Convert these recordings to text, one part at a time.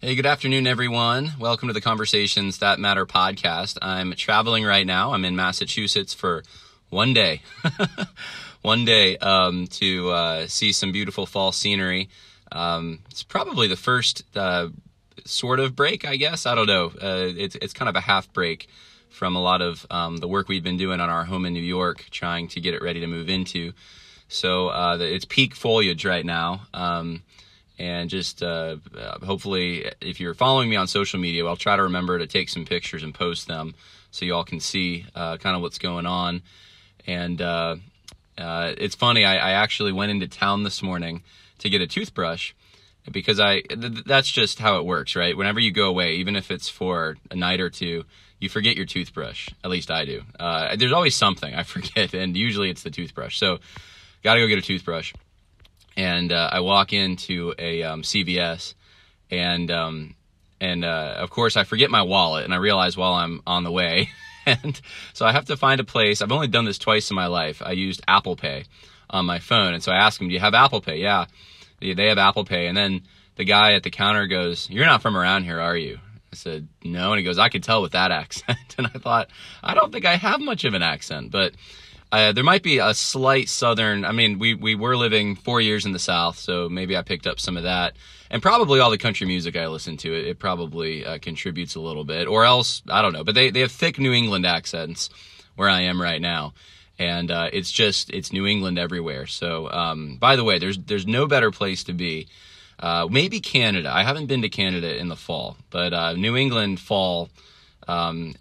Hey, good afternoon, everyone. Welcome to the Conversations That Matter podcast. I'm traveling right now. I'm in Massachusetts for one day. One day to see some beautiful fall scenery. It's probably the first sort of break, I guess. I don't know. It's kind of a half break from a lot of the work we've been doing on our home in New York, trying to get it ready to move into. So it's peak foliage right now. And just hopefully, if you're following me on social media, I'll try to remember to take some pictures and post them so you all can see kind of what's going on. And it's funny, I actually went into town this morning to get a toothbrush because that's just how it works, right? Whenever you go away, even if it's for a night or two, you forget your toothbrush. At least I do. There's always something I forget, and usually it's the toothbrush. So got to go get a toothbrush. And I walk into a CVS, and of course I forget my wallet, and I realize while I'm on the way, and so I have to find a place. I've only done this twice in my life. I used Apple Pay on my phone, and so I asked him, "Do you have Apple Pay?" Yeah, they have Apple Pay. And then the guy at the counter goes, "You're not from around here, are you?" I said, "No," and he goes, "I could tell with that accent." And I thought, I don't think I have much of an accent, but there might be a slight southern. I mean, we were living 4 years in the South, so maybe I picked up some of that. And probably all the country music I listen to, it probably contributes a little bit. Or else, I don't know. But they have thick New England accents where I am right now. And it's New England everywhere. So, by the way, there's no better place to be. Maybe Canada. I haven't been to Canada in the fall. But New England fall... and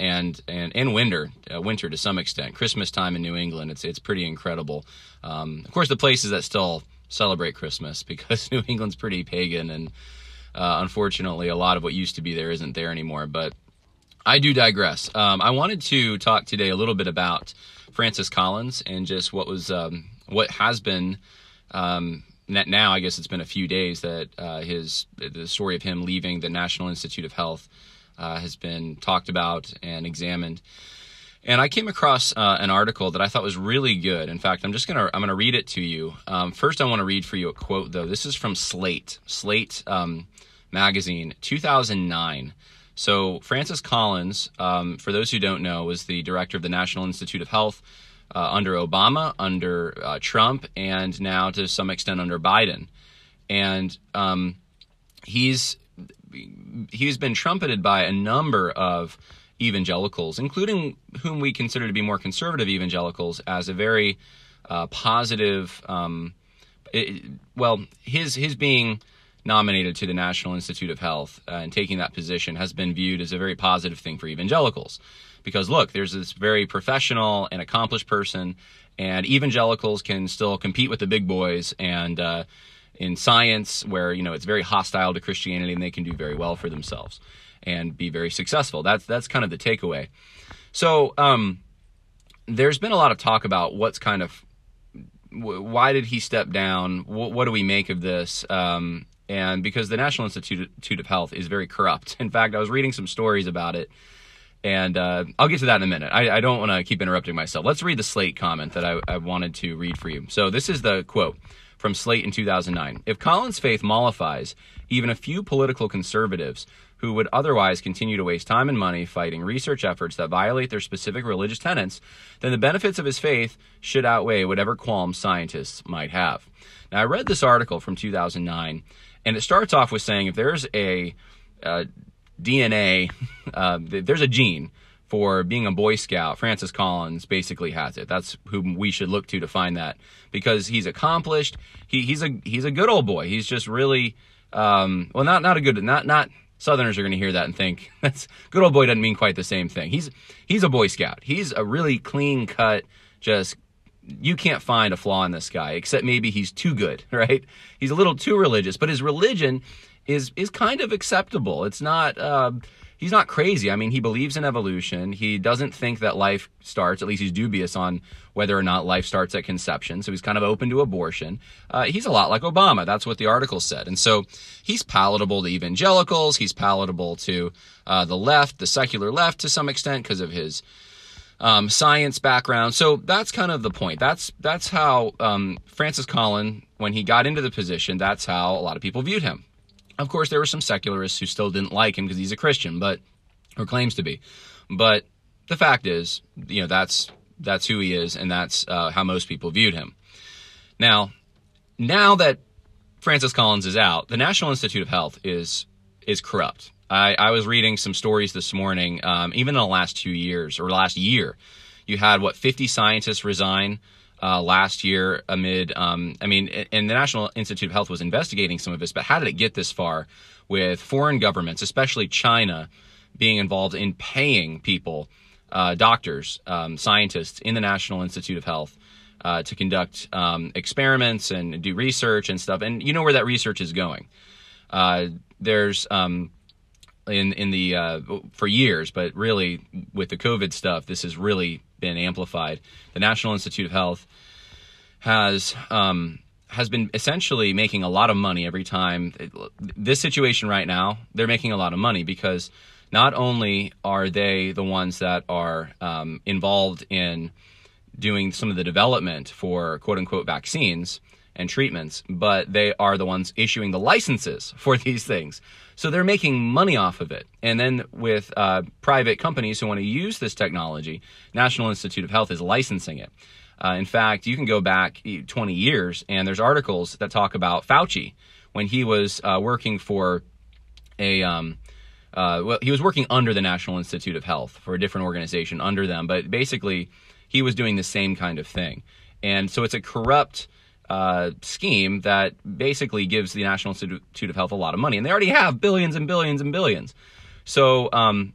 winter to some extent. Christmas time in New England, it's pretty incredible. Of course, the places that still celebrate Christmas, because New England's pretty pagan, and unfortunately, a lot of what used to be there isn't there anymore. But I do digress. I wanted to talk today a little bit about Francis Collins and just what has been. Now, I guess it's been a few days that the story of him leaving the National Institute of Health has been talked about and examined. And I came across an article that I thought was really good. In fact, I'm gonna read it to you. First, I want to read for you a quote, though. This is from Slate magazine, 2009. So Francis Collins, for those who don't know, was the director of the National Institute of Health under Obama, under Trump, and now to some extent under Biden. And he's been trumpeted by a number of evangelicals, including whom we consider to be more conservative evangelicals, as a very positive. His being nominated to the National Institute of Health and taking that position has been viewed as a very positive thing for evangelicals, because look, there's this very professional and accomplished person, and evangelicals can still compete with the big boys and in science, where it's very hostile to Christianity, and they can do very well for themselves and be very successful. That's kind of the takeaway. So there's been a lot of talk about why did he step down? What do we make of this? And because the National Institute of Health is very corrupt. In fact, I was reading some stories about it, and I'll get to that in a minute. I don't want to keep interrupting myself. Let's read the Slate comment that I wanted to read for you. So this is the quote from Slate in 2009. If Collins' faith mollifies even a few political conservatives who would otherwise continue to waste time and money fighting research efforts that violate their specific religious tenets, then the benefits of his faith should outweigh whatever qualms scientists might have. Now, I read this article from 2009, and it starts off with saying if there's a DNA, there's a gene for being a Boy Scout, Francis Collins basically has it. That's whom we should look to find that, because he's accomplished. He's a good old boy. He's just really not Southerners are going to hear that and think that's good old boy doesn't mean quite the same thing. He's a Boy Scout. He's a really clean cut. Just you can't find a flaw in this guy, except maybe he's too good, right? He's a little too religious, but his religion is kind of acceptable. It's not. He's not crazy. I mean, he believes in evolution. He doesn't think that life starts, at least he's dubious on whether or not life starts at conception. So he's kind of open to abortion. He's a lot like Obama. That's what the article said. And so he's palatable to evangelicals. He's palatable to the left, the secular left to some extent because of his science background. So that's kind of the point. That's how Francis Collins, when he got into the position, that's how a lot of people viewed him. Of course, there were some secularists who still didn't like him because he's a Christian, or claims to be. But the fact is, that's who he is, and that's how most people viewed him. Now that Francis Collins is out, the National Institute of Health is corrupt. I was reading some stories this morning. Even in the last 2 years or last year, you had 50 scientists resign last year amid. And the National Institute of Health was investigating some of this, but how did it get this far with foreign governments, especially China, being involved in paying people, doctors, scientists in the National Institute of Health to conduct experiments and do research and stuff. And you know where that research is going. There's for years, but really with the COVID stuff, this has really been amplified. The National Institute of Health has been essentially making a lot of money every time. This situation right now, they're making a lot of money because not only are they the ones that are involved in doing some of the development for quote-unquote vaccines and treatments, but they are the ones issuing the licenses for these things. So they're making money off of it. And then with private companies who want to use this technology, National Institute of Health is licensing it. In fact, you can go back 20 years, and there's articles that talk about Fauci when he was working for he was working under the National Institute of Health for a different organization under them, but basically he was doing the same kind of thing. And so it's a corrupt scheme that basically gives the National Institute of Health a lot of money. And they already have billions and billions and billions. So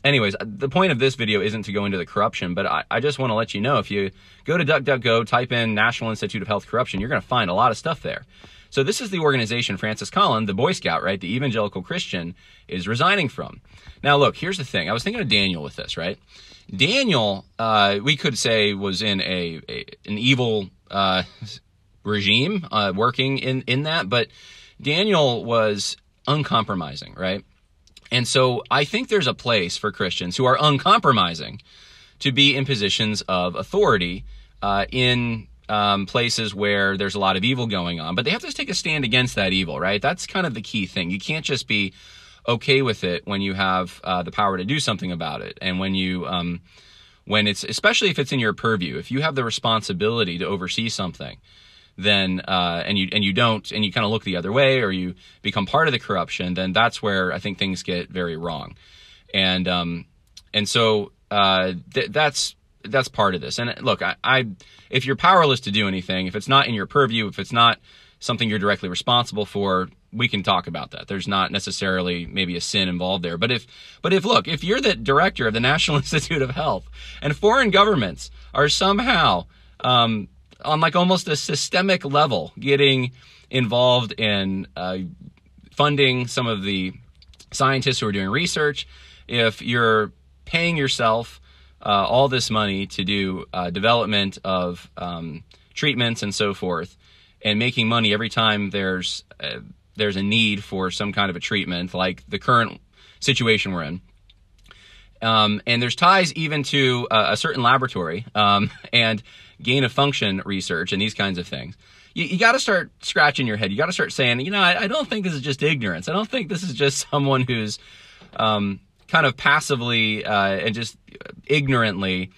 anyways, the point of this video isn't to go into the corruption, but I just want to let you know, if you go to DuckDuckGo, type in National Institute of Health corruption, you're going to find a lot of stuff there. So this is the organization Francis Collins, the Boy Scout, right, the evangelical Christian, is resigning from. Now, look, here's the thing. I was thinking of Daniel with this, right? Daniel, we could say, was in an evil regime working in that, but Daniel was uncompromising, right? And so I think there's a place for Christians who are uncompromising to be in positions of authority in places where there's a lot of evil going on, but they have to take a stand against that evil, right? That's kind of the key thing. You can't just be okay with it when you have the power to do something about it. And when it's, especially if it's in your purview, if you have the responsibility to oversee something, then and you don't, and you kind of look the other way, or you become part of the corruption, then that's where I think things get very wrong. And so that's part of this. And look, if you're powerless to do anything, if it's not in your purview, if it's not something you're directly responsible for, we can talk about that. There's not necessarily maybe a sin involved there. But if you're the director of the National Institute of Health and foreign governments are somehow on like almost a systemic level getting involved in funding some of the scientists who are doing research, if you're paying yourself all this money to do development of treatments and so forth, and making money every time there's a need for some kind of a treatment, like the current situation we're in. And there's ties even to a certain laboratory and gain of function research and these kinds of things. You got to start scratching your head. You got to start saying, I don't think this is just ignorance. I don't think this is just someone who's kind of passively and just ignorantly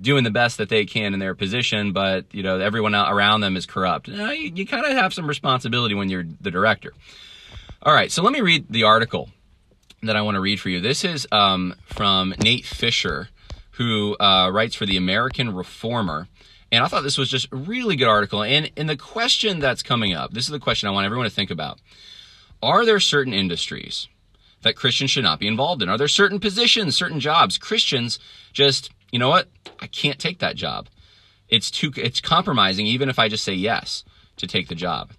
doing the best that they can in their position, but everyone around them is corrupt. You kind of have some responsibility when you're the director. All right, so let me read the article that I want to read for you. This is from Nate Fisher, who writes for the American Reformer. And I thought this was just a really good article. And in the question that's coming up, this is the question I want everyone to think about. Are there certain industries that Christians should not be involved in? Are there certain positions, certain jobs, Christians just, you know what? I can't take that job. It's compromising, even if I just say yes to take the job.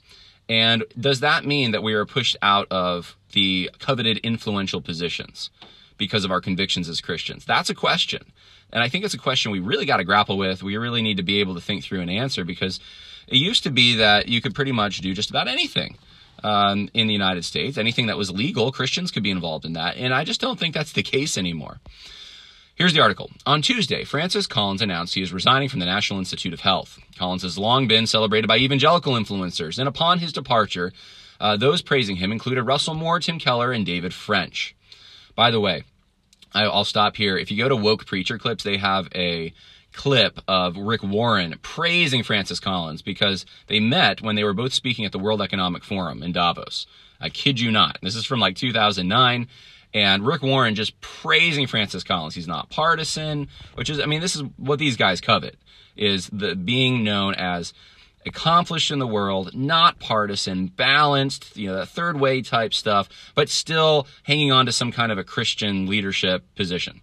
And does that mean that we are pushed out of the coveted influential positions because of our convictions as Christians? That's a question. And I think it's a question we really got to grapple with. We really need to be able to think through and answer, because it used to be that you could pretty much do just about anything in the United States. Anything that was legal, Christians could be involved in that. And I just don't think that's the case anymore. Here's the article. On Tuesday, Francis Collins announced he is resigning from the National Institute of Health. Collins has long been celebrated by evangelical influencers, and upon his departure, Those praising him included Russell Moore, Tim Keller, and David French. By the way, I'll stop here. If you go to Woke Preacher Clips, they have a clip of Rick Warren praising Francis Collins because they met when they were both speaking at the World Economic Forum in Davos. I kid you not. This is from like 2009. And Rick Warren just praising Francis Collins. He's not partisan, which is, I mean, this is what these guys covet, is the being known as accomplished in the world, not partisan, balanced, that third way type stuff, but still hanging on to some kind of a Christian leadership position.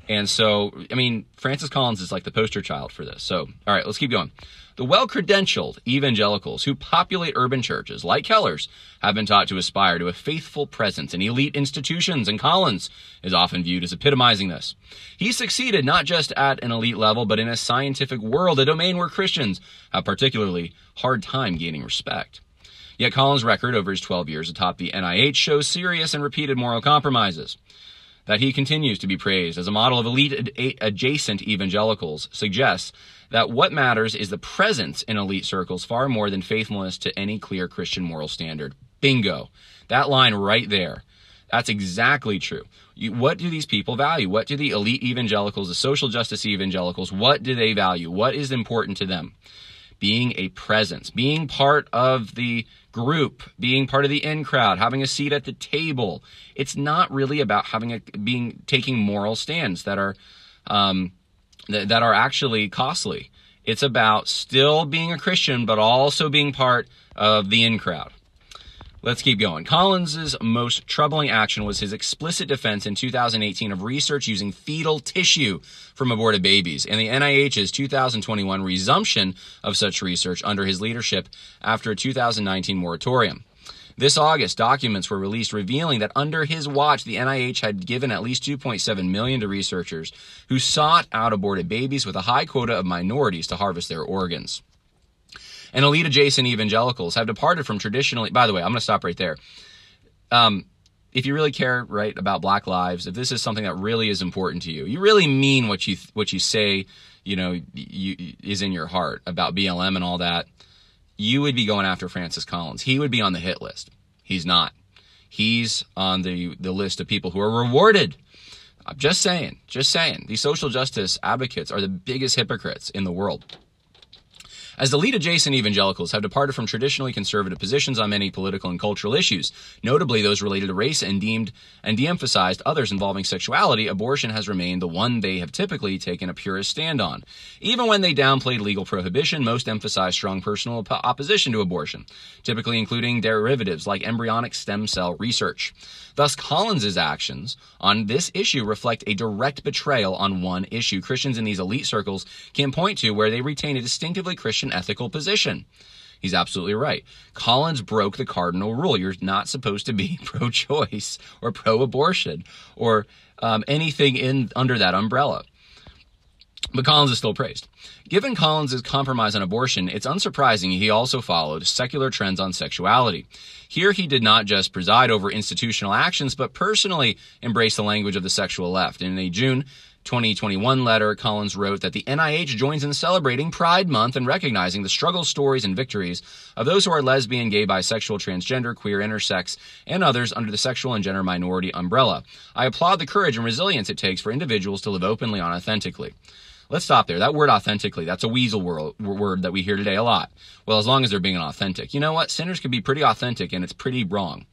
And so, I mean, Francis Collins is like the poster child for this. So, all right, let's keep going. The well-credentialed evangelicals who populate urban churches, like Keller's, have been taught to aspire to a faithful presence in elite institutions, and Collins is often viewed as epitomizing this. He succeeded not just at an elite level, but in a scientific world, a domain where Christians have particularly hard time gaining respect. Yet Collins' record over his 12 years atop the NIH shows serious and repeated moral compromises. That he continues to be praised as a model of elite adjacent evangelicals suggests that what matters is the presence in elite circles far more than faithfulness to any clear Christian moral standard. Bingo. That line right there. That's exactly true. What do these people value? What do the elite evangelicals, the social justice evangelicals, what do they value? What is important to them? Being a presence, being part of the group, being part of the in crowd, having a seat at the table. It's not really about taking moral stands that are actually costly. It's about still being a Christian, but also being part of the in crowd. Let's keep going. Collins's most troubling action was his explicit defense in 2018 of research using fetal tissue from aborted babies and the NIH's 2021 resumption of such research under his leadership after a 2019 moratorium. This August, documents were released revealing that under his watch, the NIH had given at least $2.7 million to researchers who sought out aborted babies with a high quota of minorities to harvest their organs. And elite adjacent evangelicals have departed from traditionally, by the way, I'm going to stop right there. If you really care, right, about Black lives, if this is something that really is important to you, you really mean what you say, is in your heart about BLM and all that, you would be going after Francis Collins. He would be on the hit list. He's not. He's on the list of people who are rewarded. I'm just saying. These social justice advocates are the biggest hypocrites in the world. As the lead adjacent evangelicals have departed from traditionally conservative positions on many political and cultural issues, notably those related to race, and de-emphasized others involving sexuality, abortion has remained the one they have typically taken a purist stand on. Even when they downplayed legal prohibition, most emphasized strong personal opposition to abortion, typically including derivatives like embryonic stem cell research. Thus, Collins's actions on this issue reflect a direct betrayal on one issue Christians in these elite circles can point to where they retain a distinctively Christian ethical position. He's absolutely right. Collins broke the cardinal rule. You're not supposed to be pro-choice or pro-abortion or anything under that umbrella. But Collins is still praised. Given Collins's compromise on abortion, it's unsurprising he also followed secular trends on sexuality. Here he did not just preside over institutional actions, but personally embrace the language of the sexual left. In a June 2021 letter, Collins wrote that the NIH joins in celebrating Pride Month and recognizing the struggles, stories, and victories of those who are lesbian, gay, bisexual, transgender, queer, intersex, and others under the sexual and gender minority umbrella. I applaud the courage and resilience it takes for individuals to live openly and authentically. Let's stop there. That word authentically, that's a weasel word that we hear today a lot. Well, as long as they're being authentic. You know what? Sinners can be pretty authentic, and it's pretty wrong.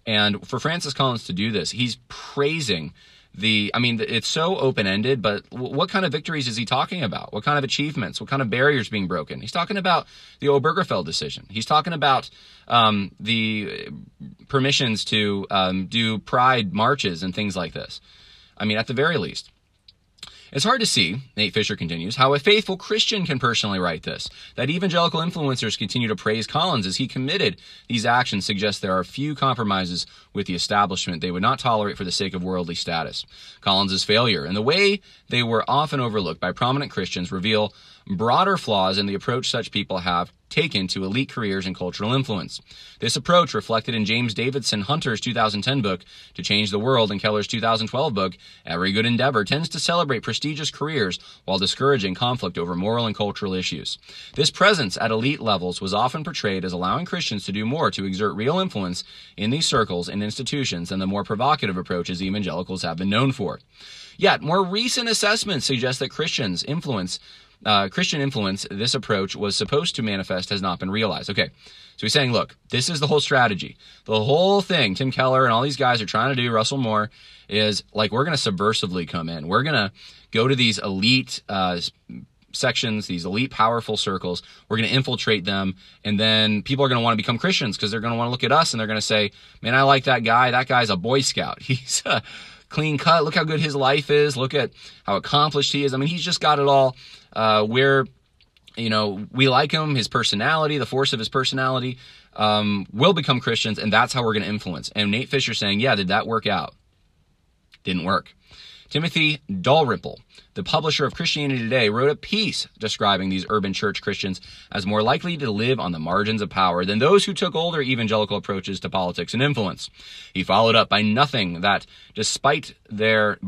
And for Francis Collins to do this, he's praising it's so open-ended, but what kind of victories is he talking about? What kind of achievements? What kind of barriers being broken? He's talking about the Obergefell decision. He's talking about the permissions to do pride marches and things like this. At the very least. It's hard to see, Nate Fisher continues, how a faithful Christian can personally write this. That evangelical influencers continue to praise Collins as he committed these actions suggests there are few compromises with the establishment they would not tolerate for the sake of worldly status. Collins's failure and the way they were often overlooked by prominent Christians reveal broader flaws in the approach such people have taken to elite careers and cultural influence. This approach, reflected in James Davidson Hunter's 2010 book, To Change the World, and Keller's 2012 book, Every Good Endeavor, tends to celebrate prestigious careers while discouraging conflict over moral and cultural issues. This presence at elite levels was often portrayed as allowing Christians to do more to exert real influence in these circles and institutions than the more provocative approaches evangelicals have been known for. Yet, more recent assessments suggest that Christian influence, this approach was supposed to manifest has not been realized. Okay, so he's saying, look, this is the whole strategy. The whole thing Tim Keller and all these guys are trying to do, Russell Moore, is like, we're going to subversively come in. We're going to go to these elite sections, these elite powerful circles. We're going to infiltrate them, and then people are going to want to become Christians because they're going to want to look at us and they're going to say, man, I like that guy. That guy's a Boy Scout. He's clean cut. Look how good his life is. Look at how accomplished he is. I mean, he's just got it all. We like him, his personality, the force of his personality, will become Christians, and that's how we're going to influence. And Nate Fisher saying, yeah, did that work out? Didn't work. Timothy Dalrymple, the publisher of Christianity Today, wrote a piece describing these urban church Christians as more likely to live on the margins of power than those who took older evangelical approaches to politics and influence. He followed up by noting that despite their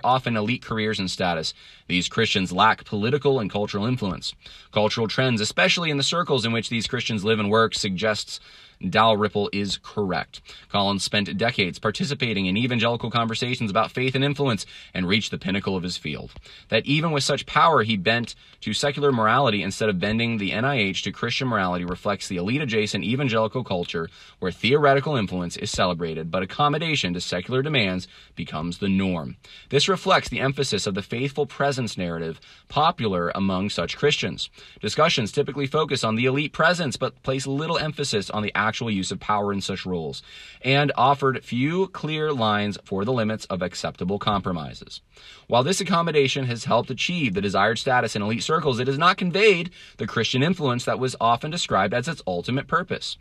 often elite careers and status, these Christians lack political and cultural influence. Cultural trends, especially in the circles in which these Christians live and work, suggests Dalrymple is correct. Collins spent decades participating in evangelical conversations about faith and influence and reached the pinnacle of his field. That even with such power, he bent to secular morality instead of bending the NIH to Christian morality reflects the elite-adjacent evangelical culture where theoretical influence is celebrated, but accommodation to secular demands becomes the norm. This reflects the emphasis of the faithful presence narrative popular among such Christians. Discussions typically focus on the elite presence, but place little emphasis on the actual use of power in such roles, and offered few clear lines for the limits of acceptable compromises. While this accommodation has helped achieve the desired status in elite circles, it has not conveyed the Christian influence that was often described as its ultimate purpose.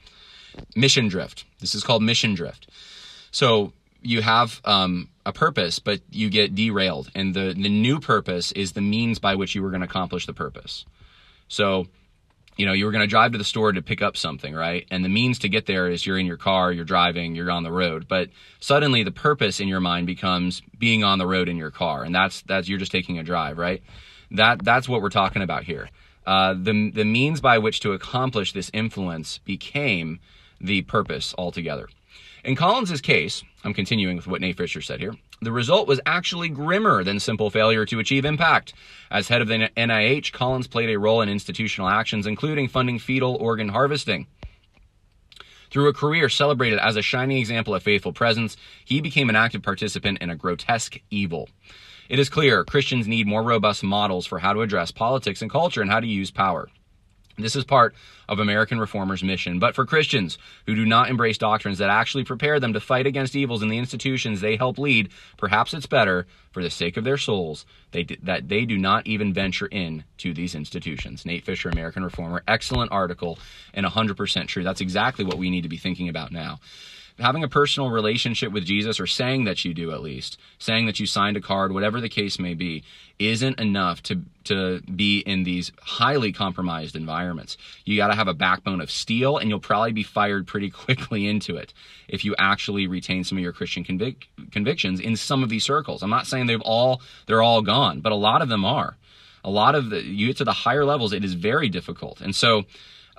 Mission drift. This is called mission drift. So you have a purpose, but you get derailed, and the new purpose is the means by which you were going to accomplish the purpose. So you were going to drive to the store to pick up something, right? And the means to get there is you're in your car, you're driving, you're on the road. But suddenly the purpose in your mind becomes being on the road in your car. And that's you're just taking a drive, right? That's what we're talking about here. The means by which to accomplish this influence became the purpose altogether. In Collins's case, I'm continuing with what Nate Fisher said here, the result was actually grimmer than simple failure to achieve impact. As head of the NIH, Collins played a role in institutional actions, including funding fetal organ harvesting. Through a career celebrated as a shining example of faithful presence, he became an active participant in a grotesque evil. It is clear Christians need more robust models for how to address politics and culture and how to use power. This is part of American reformers' mission. But for Christians who do not embrace doctrines that actually prepare them to fight against evils in the institutions they help lead, perhaps it's better, for the sake of their souls, that they do not even venture into these institutions. Nate Fisher, American Reformer, excellent article and 100% true. That's exactly what we need to be thinking about now. Having a personal relationship with Jesus, or saying that you do at least, saying that you signed a card, whatever the case may be, isn't enough to be in these highly compromised environments. You got to have a backbone of steel, and you'll probably be fired pretty quickly into it if you actually retain some of your Christian convictions in some of these circles. I'm not saying they're all gone, but a lot of them are. You get to the higher levels, it is very difficult. And so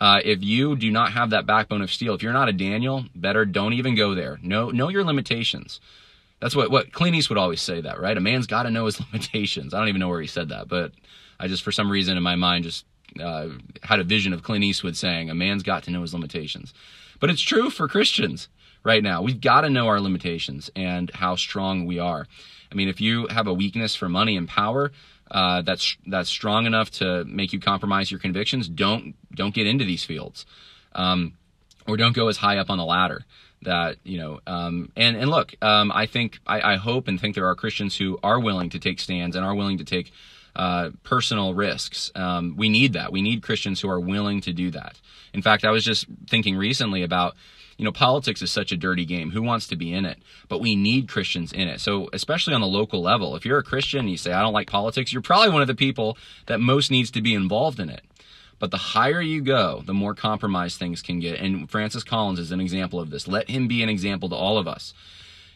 if you do not have that backbone of steel, if you're not a Daniel, better don't even go there. Know your limitations. That's what Clint Eastwood would always say that, right? A man's got to know his limitations. I don't even know where he said that, but I just, for some reason in my mind, just had a vision of Clint Eastwood saying a man's got to know his limitations. But it's true for Christians right now. We've got to know our limitations and how strong we are. I mean, if you have a weakness for money and power, that's strong enough to make you compromise your convictions, don't get into these fields, or don't go as high up on the ladder. And look, I hope and think there are Christians who are willing to take stands and are willing to take personal risks. We need that. We need Christians who are willing to do that. In fact, I was just thinking recently about, politics is such a dirty game. Who wants to be in it? But we need Christians in it. So especially on the local level, if you're a Christian and you say, I don't like politics, you're probably one of the people that most needs to be involved in it. But the higher you go, the more compromised things can get. And Francis Collins is an example of this. Let him be an example to all of us.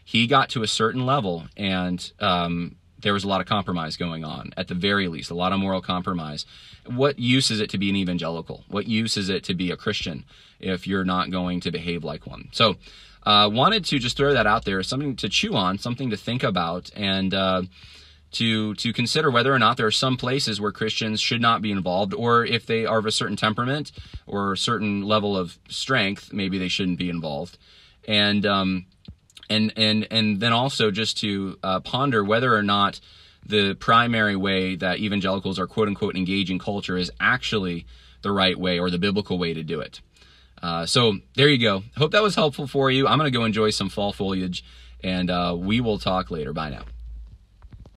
He got to a certain level, and there was a lot of compromise going on, at the very least, a lot of moral compromise. What use is it to be an evangelical? What use is it to be a Christian if you're not going to behave like one? So wanted to just throw that out there, something to chew on, something to think about, and to consider whether or not there are some places where Christians should not be involved, or if they are of a certain temperament or a certain level of strength, maybe they shouldn't be involved. And then also just to ponder whether or not the primary way that evangelicals are quote unquote engaging culture is actually the right way or the biblical way to do it. So there you go. Hope that was helpful for you. I'm going to go enjoy some fall foliage, and we will talk later. Bye now.